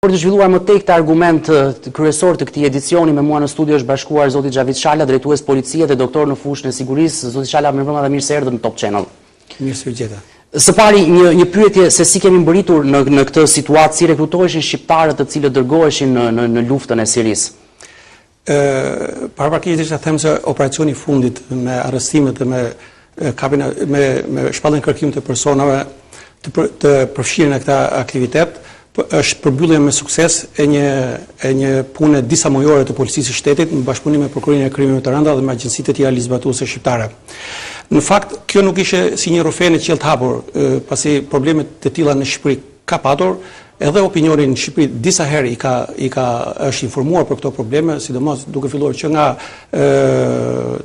Për të zhvilluar më tej këtë argument kryesor të këtij edicioni, me mua në studio është bashkuar zoti Xhavit Shala, drejtues policie dhe doktor në fushën e sigurisë. Zoti Shala, mirëmbrëma dhe mirë se erdhët në Top Channel. Mirë se u gjeta. Së pari, një pyetje se si kemi mbërritur në këtë situatë, si rekrutoheshin shqiptarët të cilët dërgoheshin në luftën e Sirisë. Paraprakisht them se operacioni i fundit me arrestimet dhe me shpalljen kërkim të personave të përfshirë në këtë aktivitet është përmbyllje me sukses e një pune disa mujore të policisë së shtetit në bashkëpunim me prokurorinë e krimeve të rënda dhe me agjencitë e tjera ligjzbatuese shqiptare. Në fakt, kjo nuk ishte si një rrufë në qiell të hapur, pasi problemet të tilla në Shqipëri ka patur, edhe opinioni në Shqipëri disa herë është informuar për këto probleme, sidomos duke filluar që nga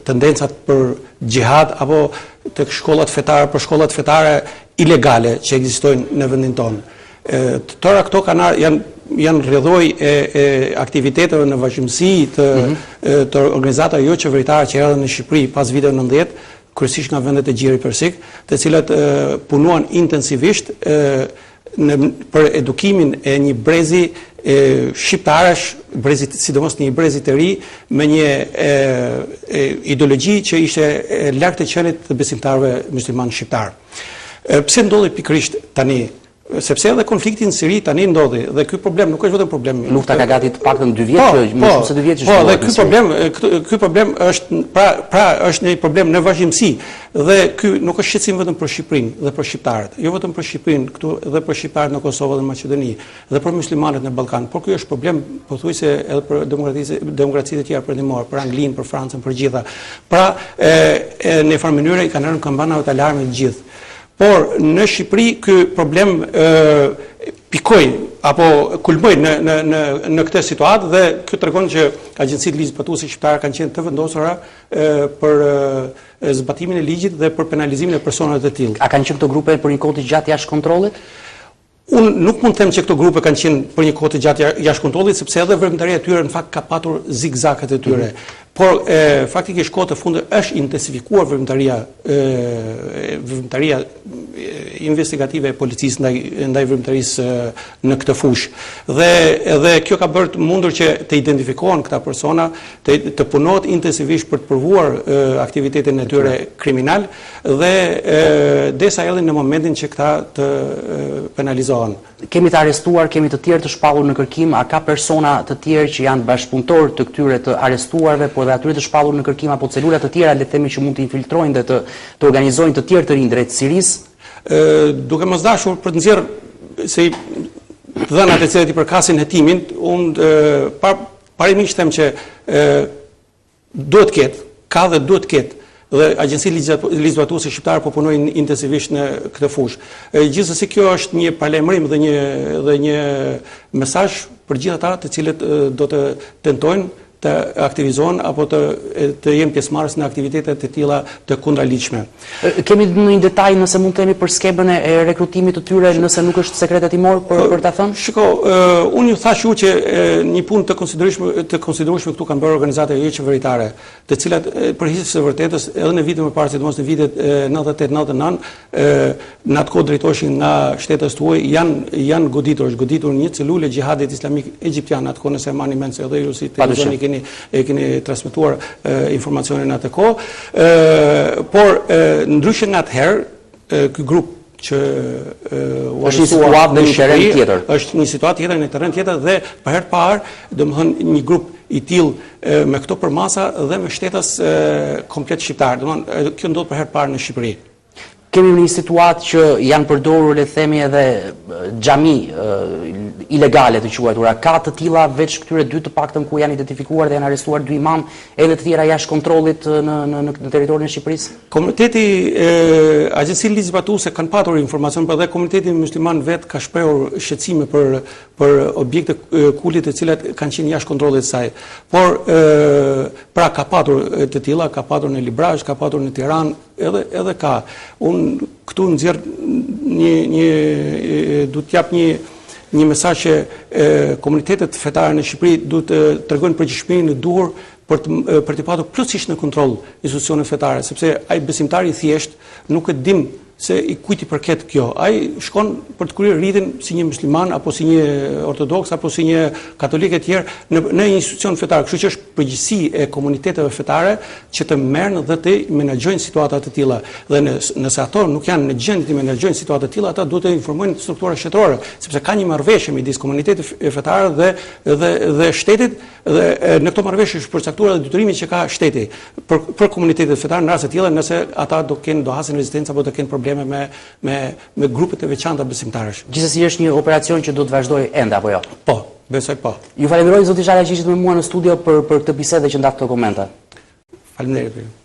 tendencat për xhihad apo tek shkollat fetare, për shkollat fetare ilegale që ekzistojnë në vendin tonë. Të tëra këto janë rrjedhoj e aktiviteteve në vazhdimsi të organizatave jo qeveritare që erdhën në Shqipëri pas viteve 90, kryesisht nga vendet e Gjiri Persik, të cilat punuan intensivisht për edukimin e një brezi shqiptarësh, sidomos një brezi të ri, me një ideologji që ishte larg të qenit të besimtarëve musliman shqiptar. Pse ndodhi pikërisht tani? Sepse edhe konflikti në Siri tani ndodhi dhe ky problem nuk është vetëm problem. Lufta ka gati të paktën 2 vjet, më shumë se 2 vjet që Po, dhe ky problem është është një problem në vazhdimsi dhe ky nuk është shqetësim vetëm për Shqipërinë dhe për shqiptarët, jo vetëm për Shqipërinë këtu dhe për shqiptarët në Kosovë dhe Maqedoni dhe për muslimanët në Ballkan, por ky është problem pothuajse edhe për demokracitë e tjera perëndimore, për Anglinë, për Francën, për gjitha. Pra, në një farë mënyrë i kanë rënë kampanave të alarmit të gjithë. Por në Shqipëri ky problem pikoi apo kulmoi në këtë situatë dhe kjo tregon që agjencitë ligjzbatuese shqiptare kanë qenë të vendosura për zbatimin e ligjit dhe për penalizimin e personave të tillë. A kanë qenë këto grupe për një kohë të gjatë jashtë kontrollit? Unë nuk mund të them që këto grupe kanë qenë për një kohë të gjatë jashtë kontrollit, sepse edhe veprimtaria e tyre në fakt ka patur zigzaket e tyre. Por faktikisht kohë të fundit është intensifikuar veprimtaria investigative e policisë ndaj veprimtarisë në këtë fushë. Dhe kjo ka bërë mundur që të identifikohen këta persona, të punohet intensivisht për të provuar aktivitetin e tyre kriminal dhe derisa erdhin në momentin që këta të penalizohen. Kemi të arrestuar, kemi të tjerë të shpallur në kërkim, a ka persona të tjerë që janë bashkëpunëtor të këtyre të arrestuarve, por dhe atyre të shpallur në kërkim apo celula të tjera, le të themi që mund të infiltrojnë dhe të organizojnë të tjerë të rinë drejt Sirisë? Duke mos dashur për të nxjerrë se dhënat e cilat i përkasin hetimin, unë parimisht them që duhet të ketë, ka dhe duhet të ketë dhe agjencitë ligjzbatuese shqiptare po punojnë intensivisht në këtë fushë. Gjithsesi kjo është një paralajmërim dhe një mesazh për gjithë ata të cilët do të tentojnë të aktivizohen apo të jenë pjesëmarrës në aktivitete të tilla të kundraligjshme. Kemi një detaj nëse mund të themi për skemën e rekrutimit të tyre, nëse nuk është sekret hetimor për ta thënë? Shiko, unë ju thash që një punë të konsiderueshme këtu kanë bërë organizata jo qeveritare, të cilat për hir të vërtetës edhe në vitet më parë, sidomos në vitet 98-99, në atë kohë drejtoheshin nga shtetës tuaj, janë goditur një celule xhihadit islamik egjiptian, atë kohë nëse e mani mend se edhe ju si televizioni keni transmetuar informacionin atë kohë, por ndryshe nga atëherë, ky grup që është një situatë në një terren tjetër. Është një situatë tjetër në terren tjetër dhe për herë të parë, domethënë një grup i tillë me këto përmasa dhe me shtetas komplet shqiptar. Domethënë kjo ndodh për herë të parë në Shqipëri. Kemi një situatë që janë përdorur, le të themi, edhe xhami ilegale të quajtura. Ka të tilla veç këtyre dy të paktën ku janë identifikuar dhe janë arrestuar 2 imam, edhe të tjera jashtë kontrollit në territorin e Shqipërisë? Komiteti agjencitë ligjzbatuese kanë patur informacion, por dhe komiteti musliman vet ka shprehur shqetësime për objekte kultit të cilat kanë qenë jashtë kontrollit të saj. Por pra ka patur të tilla, ka patur në Librazh, ka patur në Tiranë, edhe ka. Unë këtu nxjerr du të jap një mesazh që komunitetet fetare në Shqipëri duhet të tregojnë përgjegjësinë e duhur për të patur plotësisht në kontroll institucionet fetare, sepse ai besimtari i thjesht nuk e dim se i kujt i përket kjo. Ai shkon për të kryer rritin si një musliman apo si një ortodoks apo si një katolik e tjerë në një institucion fetar. Kështu që është përgjegjësi e komuniteteve fetare që të merren dhe të menaxhojnë situata të tilla. Dhe nëse ato nuk janë në gjendje të menaxhojnë situata të tilla, ata duhet të informojnë strukturat shtetërore, sepse ka një marrëveshje midis komunitetit fetar dhe shtetit, dhe në këto marrëveshje është përcaktuar edhe detyrimi që ka shteti për komunitetet fetare në raste të tilla, nëse ata do hasin rezistencë apo do kenë probleme me grupet e veçanta besimtarësh. Gjithsesi është një operacion që do të vazhdojë ende apo jo? Po, besoj po. Ju falenderoj zoti Shala që ishit me mua në studio për këtë bisedë që ndat këto komente. Faleminderit.